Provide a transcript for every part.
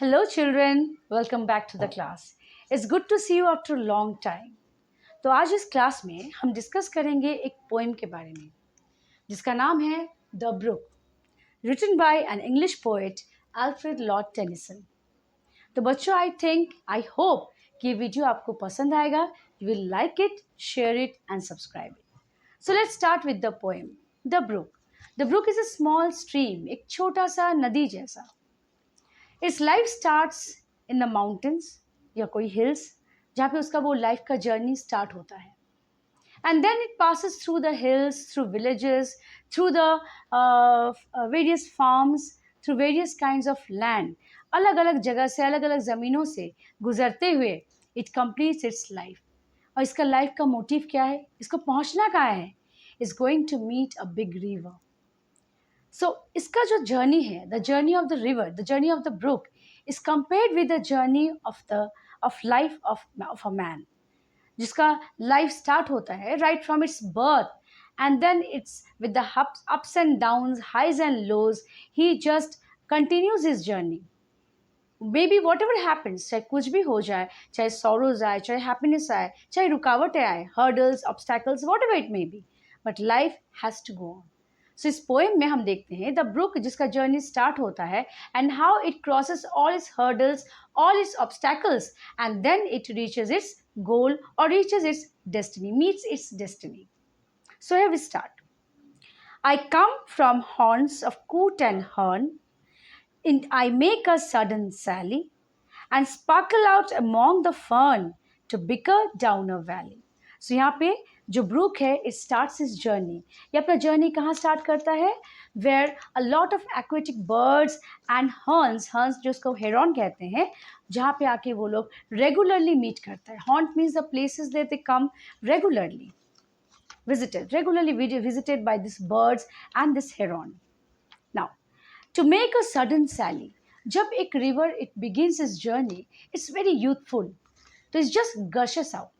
Hello children, welcome back to the class. It's good to see you after a long time. तो आज इस class में हम discuss करेंगे एक पोएम के बारे में जिसका नाम है the brook, written by an English poet Alfred Lord Tennyson. तो बच्चों आई होप कि ये वीडियो आपको पसंद आएगा. You will like it, share it and subscribe it. So let's start with the poem the brook. The brook is a small stream, एक छोटा सा नदी जैसा. Its life starts in the mountains या कोई हिल्स जहाँ पे उसका वो लाइफ का जर्नी स्टार्ट होता है. And then it passes through the hills, through villages, through the various farms, through various kinds of land. अलग अलग जगह से, अलग अलग ज़मीनों से गुजरते हुए it completes its life. और इसका लाइफ का मोटिव क्या है, इसको पहुंचना कहाँ है? It's going to meet a big river. So इसका जो जर्नी है, the journey of the river, the journey of the brook is compared with the journey of life of a man. जिसका लाइफ स्टार्ट होता है right from its birth and then its with the ups and downs, highs and lows. He just continues his journey. Maybe whatever happens, चाहे कुछ भी हो जाए, चाहे sorrows आए, चाहे हैप्पीनेस आए, चाहे रुकावटें आए, hurdles, obstacles, whatever it may be, but life has to go on. So इस पोएम में हम देखते हैं द ब्रुक जिसका जर्नी स्टार्ट होता है and how it crosses all its hurdles, all its obstacles, and then it reaches its goal or reaches its destiny, meets its destiny. So here we start. I come from haunts of coot and hern, and I make a sudden sally, and sparkle out among the fern to bicker down a valley. So यहाँ पे जो Brooke है it starts is journey. ये अपना journey कहाँ start करता है? Where a lot of aquatic birds and herns जो उसको हेरॉन कहते हैं, जहाँ पे आके वो लोग रेगुलरली मीट करता है. Haunt means the places that they come regularly visited by these birds and this heron. Now, to make a sudden sally, जब एक river it begins its journey, it's very youthful, तो it's just gushes out.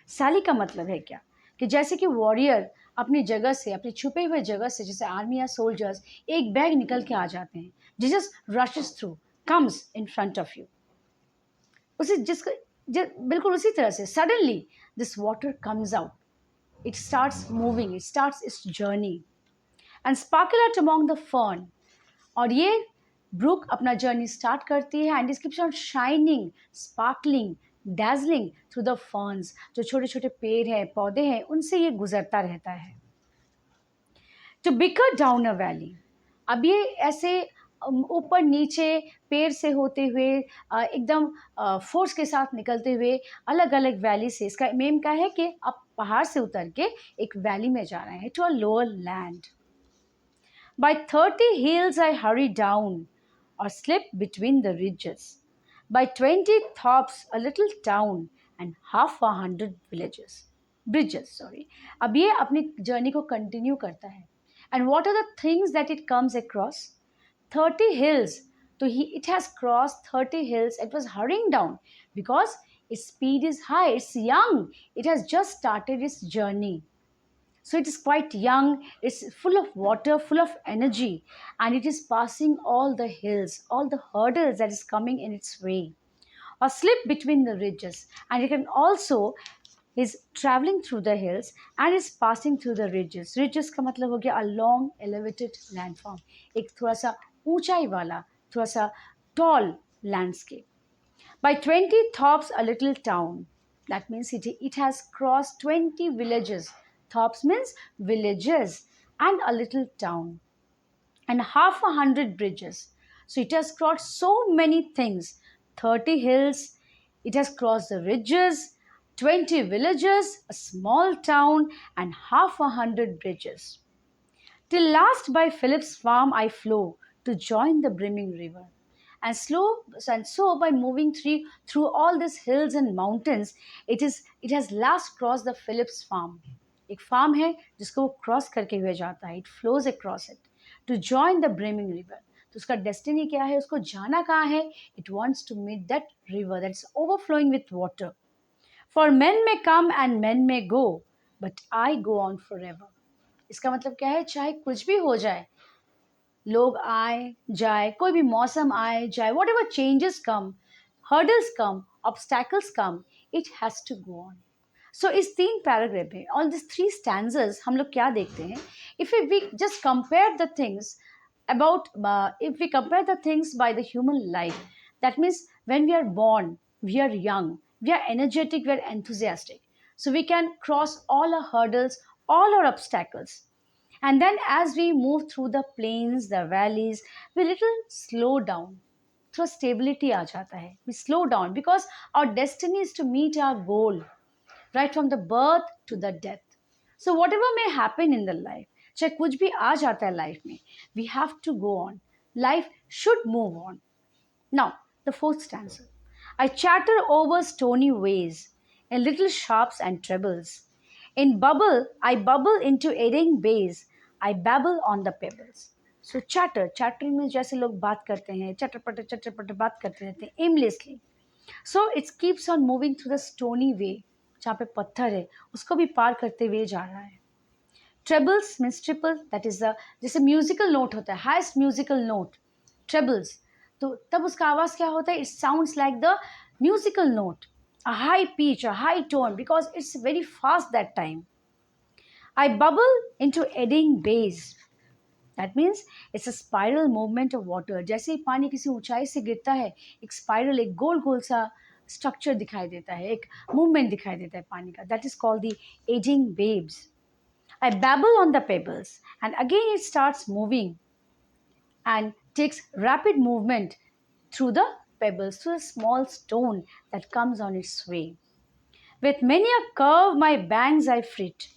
सैली का मतलब है क्या कि जैसे कि वॉरियर अपनी जगह से, अपनी छुपे हुए जगह से, जैसे आर्मी या सोल्जर्स एक बैग निकल के आ जाते हैं, जिस rashes through, comes in front of you, उसी बिल्कुल उसी तरह से suddenly this water comes out, it starts moving, it starts it's journey and sparkle out among the fern. और ये ब्रुक अपना जर्नी स्टार्ट करती है and it keeps on shining, sparkling, dazzling through the ferns. जो छोटे छोटे पेड़ हैं, पौधे हैं, उनसे ये गुजरता रहता है. To bicker down a valley, अब ये ऐसे ऊपर नीचे पेड़ से होते हुए एकदम फोर्स के साथ निकलते हुए अलग अलग वैली से, इसका मेन क्या है कि आप पहाड़ से उतर के एक वैली में जा रहे हैं, to a lower land. By 30 hills I hurry down or slip between the ridges. By 20 tops a little town and half a hundred bridges. अब ये अपनी जर्नी को कंटिन्यू करता है. And what are the things that it comes across? 30 hills. So it has crossed 30 hills. It was hurrying down because its speed is high. It's young. It has just started its journey. So it is quite young, it's full of water, full of energy, and it is passing all the hills, all the hurdles that is coming in its way, or slip between the ridges. And it can also is traveling through the hills and is passing through the ridges. Ridges का मतलब हो गया a long elevated landform, एक थोड़ा सा ऊंचाई वाला, थोड़ा सा tall landscape. By 20 tops a little town, that means it has crossed 20 villages. Tops means villages and a little town and half a hundred bridges. So it has crossed so many things. 30 hills, it has crossed the ridges, 20 villages, a small town and half a hundred bridges. Till last by Philip's farm I flow to join the brimming river. And so by moving through all these hills and mountains, it has last crossed the Philip's farm. एक farm है जिसको वो cross करके हुए जाता है. It flows across it to join the brimming river. तो उसका डेस्टिनी क्या है, उसको जाना कहाँ है? It wants to meet that river that is overflowing with water. For men may come and men may go but I go on for ever. इसका मतलब क्या है, चाहे कुछ भी हो जाए, लोग आए जाए, कोई भी मौसम आए जाए, whatever changes come, hurdles come, obstacles come, it has to go on. So इस तीन पैराग्राफ में, all these three stanzas हम लोग क्या देखते हैं? If we just compare the things about, if we compare the things by the human life, that means when we are born, we are young, we are energetic, we are enthusiastic. So we can cross all our hurdles, all our obstacles. And then as we move through the plains, the valleys, we little slow down. थोड़ा stability आ जाता है. We slow down because our destiny is to meet our goal, right from the birth to the death. So whatever may happen in the life, चाहे कुछ भी आ जाता है life में, we have to go on. Life should move on. Now, the fourth stanza. I chatter over stony ways, in little sharps and trebles. I bubble into eddying bays. I babble on the pebbles. So chatter, chattering means जैसे लोग बात करते हैं, चटर पटर बात करते रहते हैं, aimlessly. So it keeps on moving through the stony way. जहाँ पे पत्थर है, उसको भी पार करते हुए जा रहा है. Trebles means triple, that is the, जैसे म्यूजिकल नोट होता है, हाईएस्ट म्यूजिकल नोट, trebles. तो तब उसका आवाज क्या होता है? It sounds like the musical note, a high pitch, a high tone, because it's very fast that time. I bubble into eddying bays. That means it's a spiral movement of water. जैसे ही पानी किसी ऊंचाई से गिरता है, एक spiral, एक गोल गोल सा स्ट्रक्चर दिखाई देता है, एक मूवमेंट दिखाई देता है पानी का. That is called the eddying waves. I babble on the pebbles, and again it starts moving and takes rapid movement through the pebbles, through a small stone that comes on its way. With many a curve my bangs I frit.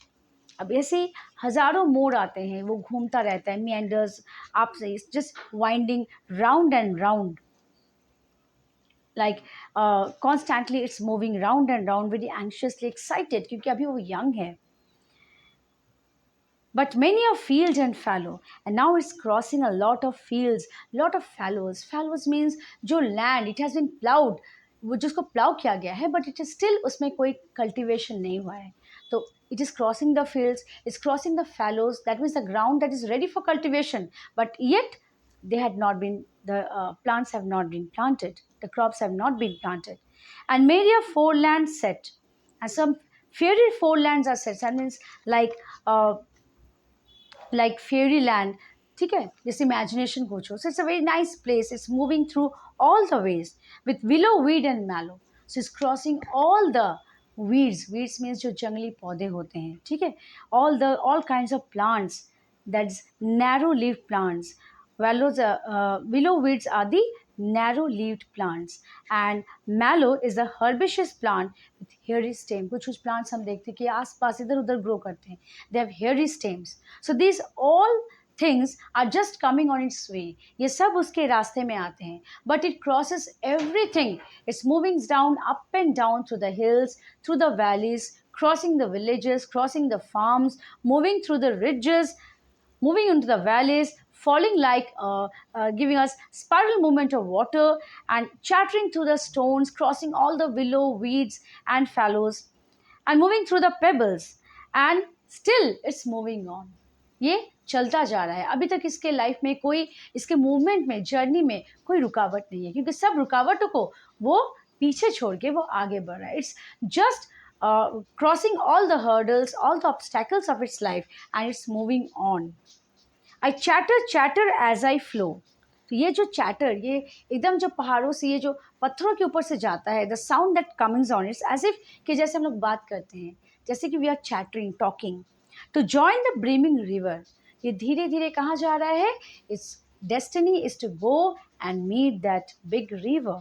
अब ऐसे ही हजारों मोड़ आते हैं, वो घूमता रहता है, meanders up, just winding round and round, like constantly it's moving round and round, very anxiously excited क्योंकि अभी वो young है. But many a field and fallow, and now it's crossing a lot of fields, lot of fallows. Fallows means जो land, it has been plowed, वो जिसको plough किया गया है, but it is still उसमें कोई cultivation नहीं हुआ है. तो it is crossing the fields, it's crossing the fallows, that means the ground that is ready for cultivation, but yet they had not been, the plants have not been planted, the crops have not been planted. And many a foreland set, and some fairy forelands are set, that means like fairyland, ठीक है, जैसे imagination कुछ हो. So it's a very nice place, it's moving through all the ways with willow, weed and mallow. So it's crossing all the weeds. Weeds means जो जंगली पौधे होते हैं, ठीक है, all kinds of plants, that's narrow leaf plants. Willow weeds are the narrow leaved plants, and mallow is the herbaceous plant with hairy stem. कुछ plants हम देखते हैं कि आसपास इधर उधर grow करते हैं, they have hairy stems. So these all things are just coming on its way, ये सब उसके रास्ते में आते हैं, but it crosses everything. It's moving down, up and down through the hills, through the valleys, crossing the villages, crossing the farms, moving through the ridges, moving into the valleys, falling like giving us spiral movement of water, and chattering through the stones, crossing all the willow, weeds and fallows, and moving through the pebbles, and still it's moving on. ये चलता जा रहा है, अभी तक इसके life में कोई, इसके मूवमेंट में, जर्नी में कोई रुकावट नहीं है, क्योंकि सब रुकावटों को वो पीछे छोड़ के वो आगे बढ़ रहा है. It's just crossing all the hurdles, all the obstacles of its life, and it's moving on. I chatter as I flow. तो ये जो chatter, ये एकदम जो पहाड़ों से, ये जो पत्थरों के ऊपर से जाता है, the sound that comes on, it's as if कि जैसे हम लोग बात करते हैं, जैसे कि we are chattering, talking. To join the brimming river, ये धीरे धीरे कहाँ जा रहा है? Its destiny is to go and meet that big river.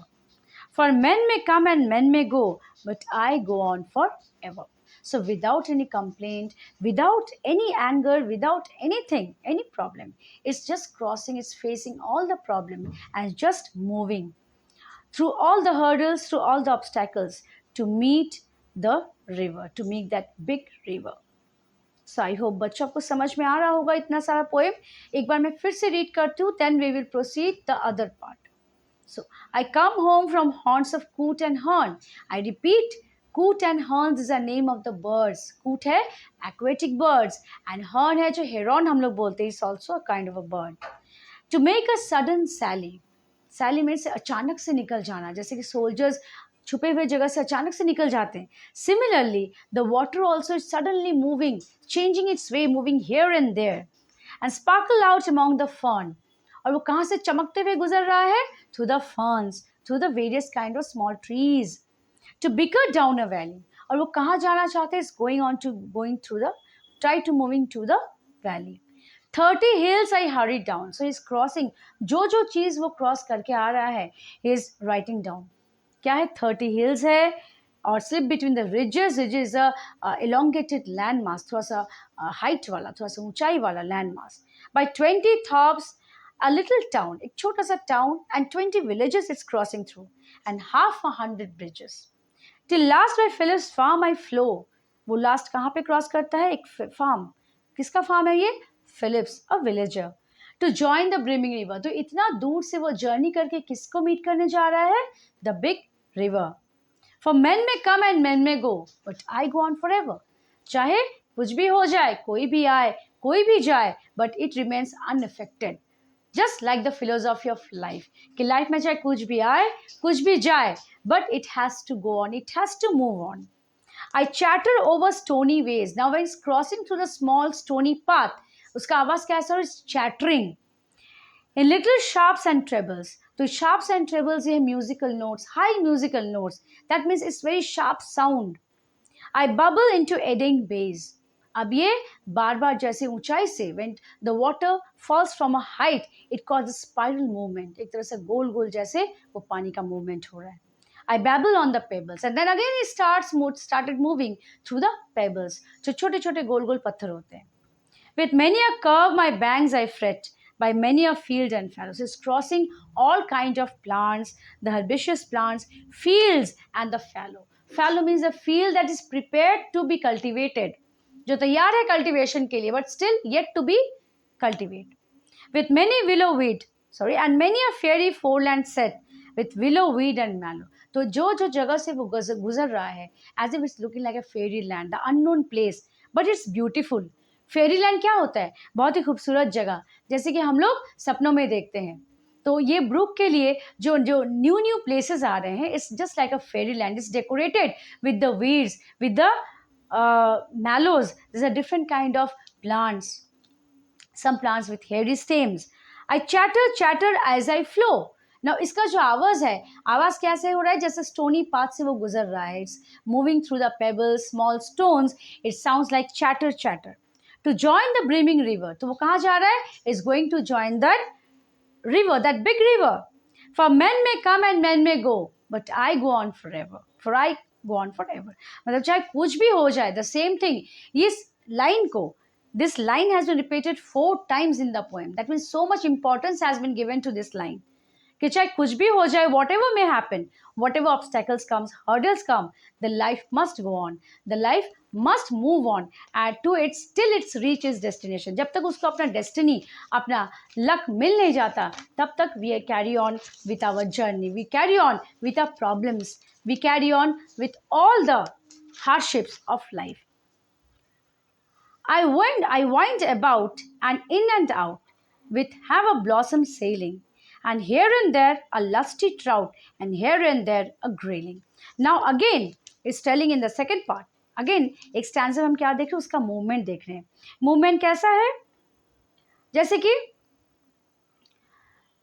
For men may come and men may go, but I go on forever. So without any complaint, without any anger, without anything, any problem, it's just crossing, it's facing all the problem and just moving through all the hurdles, through all the obstacles to meet the river, to meet that big river. So I hope बच्चों को समझ में आ रहा होगा इतना सारा poem. एक बार मैं फिर से रीड करती हूँ, then we will proceed the other part. So, I come home from haunts of coot and hern. I repeat, coot and herns is the name of the birds. Coot है aquatic birds, and hern है जो heron हम लोग बोलते हैं, is also a kind of a bird. To make a sudden sally, sally means अचानक से निकल जाना, जैसे कि soldiers छुपे हुए जगह से अचानक से निकल जाते हैं. Similarly, the water also is suddenly moving, changing its way, moving here and there, and sparkle out among the fern. और वो कहाँ से चमकते हुए गुजर रहा है? Through the ferns, through the various kind of small trees. To bicker down a valley. और वो कहाँ जाना चाहते हैं? Going through the, try to moving to the valley. 30 hills I hurried down. So he's crossing. जो जो चीज़ वो cross करके आ रहा है, he is writing down. क्या है? 30 hills है, और slip between the ridges. Ridges is a elongated landmass, थोड़ा सा height वाला, थोड़ा सा ऊंचाई वाला landmass. By 20 tops, a little town, एक छोटा सा town, and 20 villages it's crossing through, and half a hundred bridges. Till last by Philip's farm I flow. वो लास्ट कहाँ पे क्रॉस करता है? एक फार्म. किसका फार्म है ये? Philip's, a villager. To join the brimming river. तो इतना दूर से वो जर्नी करके किसको मीट करने जा रहा है? The big river. For men may come and men may go, but I go on forever. चाहे कुछ भी हो जाए, कोई भी आए, कोई भी जाए, but it remains unaffected. Just like the philosophy of life. कि लाइफ में चाहे कुछ भी आए, कुछ भी जाए, but it has to go on, it has to move on. I chatter over stony ways. Now when it's crossing through the small stony path, उसका आवाज कैसा है? Chattering. In little sharps and trebles. तो sharps and trebles ये musical notes, high musical notes. That means it's very sharp sound. I bubble into eddying bays. अब ये बार बार जैसे ऊंचाई से, when the water falls from a height, it causes spiral movement. एक तरह से गोल गोल जैसे वो पानी का movement हो रहा है. I babble on the pebbles, and then again it started moving through the pebbles. जो छोटे छोटे गोल गोल पत्थर होते हैं. With many a curve my banks I fret, by many a field and fallow. So it's crossing all kind of plants, the herbaceous plants, fields and the fallow. Fallow means a field that is prepared to be cultivated. जो तैयार है cultivation के लिए, but still yet to be cultivated. With many and many a fairy foreland set, with willow, weed and mallow. तो जो जो जगह से वो गुजर रहा है, as if it's looking like a fairy land, the unknown place, but it's beautiful. Pheri land क्या होता है? बहुत ही खूबसूरत जगह, जैसे कि हम लोग सपनों में देखते हैं. तो ये ब्रुक के लिए जो जो न्यू प्लेसेस आ रहे हैं, it's just like a Pheri land. It's decorated with the weeds, with the mallows. There's a different kind of plants. Some plants with hairy stems. I chatter as I flow. Now इसका जो आवाज है, आवाज कैसे हो रहा है? जैसे स्टोनी पाथ से वो गुजर रहा है. It's moving through the pebbles, small stones. It sounds like chatter. To join the brimming river. तो वो कहाँ जा रहा है? Is going to join that river, that big river. For men may come and men may go, but I go on forever. For I go on forever. मतलब चाहे कुछ भी हो जाए, the same thing. इस line को, this line has been repeated 4 times in the poem. That means so much importance has been given to this line. कि चाहे कुछ भी हो जाए, whatever may happen, whatever obstacles comes, hurdles come, the life must go on. The life must move on to its till its reach its destination. जब तक उसको अपना destiny, अपना luck मिल नहीं जाता, तब तक we carry on with our journey. We carry on with our problems. We carry on with all the hardships of life. I wind about and in and out with have a blossom sailing, and here and there a lusty trout, and here and there a grayling. Now again it's telling in the second part. Again एक stanza में हम क्या देख रहे हैं? उसका movement देख रहे हैं. movement कैसा है? जैसे कि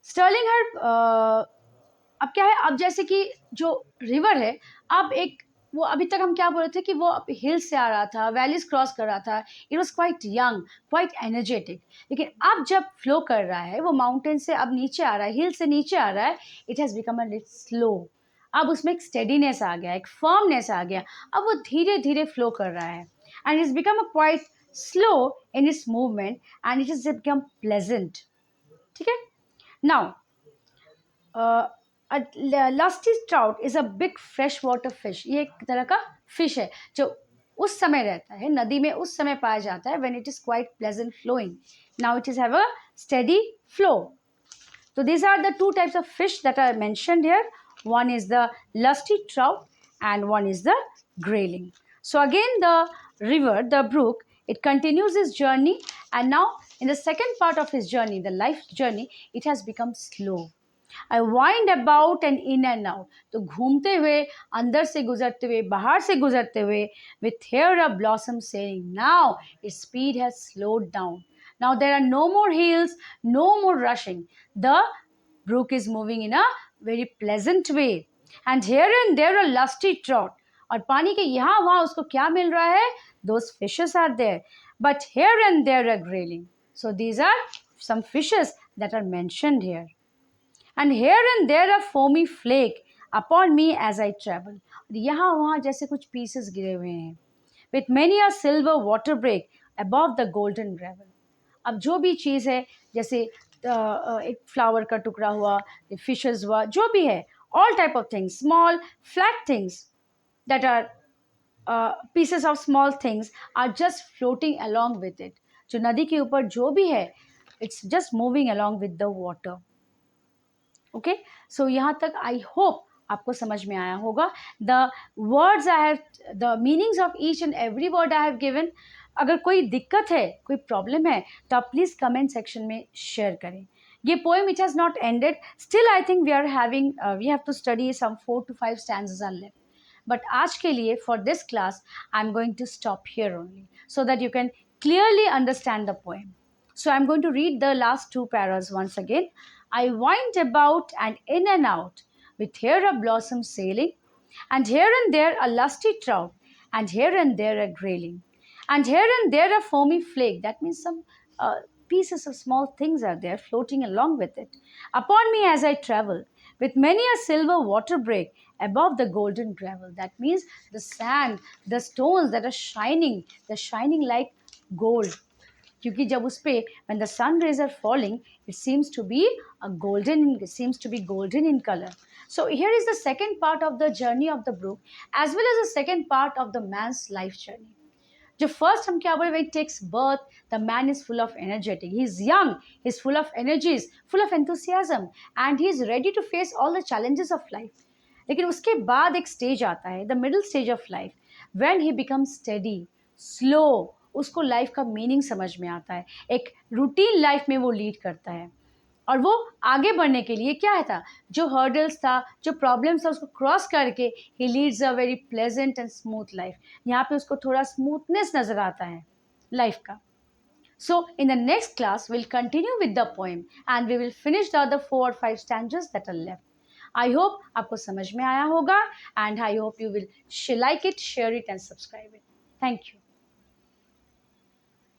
स्टर्लिंग हर अब क्या है? अब जैसे कि जो रिवर है, अब एक वो अभी तक हम क्या बोल रहे थे कि वो हिल से आ रहा था, वैलीज क्रॉस कर रहा था. It was quite young, quite energetic. लेकिन अब जब फ्लो कर रहा है, वो माउंटेन से अब नीचे आ रहा है, हिल से नीचे आ रहा है, it has become a little slow. अब उसमें एक स्टेडीनेस आ गया, एक फर्मनेस आ गया. अब वो धीरे धीरे फ्लो कर रहा है, and it's become a quite slow in its movement, and it is become pleasant. ठीक है. Now lusty trout is a big fresh water fish. ये एक तरह का फिश है जो उस समय रहता है, नदी में उस समय पाया जाता है, when it is quite pleasant flowing. Now it is have a steady flow. So these are the 2 types of fish that are mentioned here. One is the lusty trout and one is the grayling. So again the river, the brook, It continues his journey, and now in the second part of his journey, the life journey, it has become slow. I wind about and in and out. तो घूमते हुए, अंदर से गुजरते हुए, बाहर से गुजरते हुए, with here a blossom saying, now its speed has slowed down. Now there are no more hills, no more rushing. The brook is moving in a very pleasant way. And here and there a lusty trout. और पानी के यहाँ वहाँ उसको क्या मिल रहा है? Those fishes are there. But here and there a grayling. So these are some fishes that are mentioned here. And here and there a foamy flake upon me as I travel. और यहाँ वहाँ जैसे कुछ pieces गिरे हुए हैं. With many a silver water break above the golden gravel. अब जो भी चीज़ है, जैसे एक फ्लावर का टुकड़ा हुआ, फिशेस हुआ, जो भी है, all type of things, small flat things that are pieces of small things are just floating along with it. जो नदी के ऊपर जो भी है, it's just moving along with the water. Okay, so यहाँ तक आई होप आपको समझ में आया होगा. The words I have, the meanings of each and every word I have given. अगर कोई दिक्कत है, कोई प्रॉब्लम है, तो आप प्लीज़ कमेंट सेक्शन में शेयर करें. ये poem it has not ended, still I think we are having, we have to study some 4 to 5 stanzas are left. But आज के लिए for this class I am going to stop here only so that you can clearly understand the poem. So I'm going to read the last 2 paras once again. I wind about and in and out, with here a blossom sailing, and here and there a lusty trout, and here and there a grayling, and here and there a foamy flake. That means some pieces of small things are there floating along with it. Upon me as I travel, with many a silver water break above the golden gravel. That means the sand, the stones that are shining, they're shining like gold. क्योंकि जब उस पे when the sun rays are falling, it seems to be golden in color. So here is the second part of the journey of the brook, as well as the second part of the man's life journey. जो first हम क्या बोले, when it takes birth, the man is full of energetic. He is young, he is full of energies, full of enthusiasm, and he is ready to face all the challenges of life. लेकिन उसके बाद एक stage आता है, the middle stage of life, when he becomes steady, slow, उसको life का meaning समझ में आता है, एक रूटीन लाइफ में वो लीड करता है, और वो आगे बढ़ने के लिए क्या है था, जो हर्डल्स था, जो प्रॉब्लम्स था, उसको क्रॉस करके ही leads a very pleasant and smooth life. यहाँ पे उसको थोड़ा स्मूथनेस नज़र आता है लाइफ का. So in the next class, we'll continue with the poem and we will finish the other 4 or 5 stanzas that are left. I hope आपको समझ में आया होगा, and I hope you will like it, share it and subscribe it. Thank you.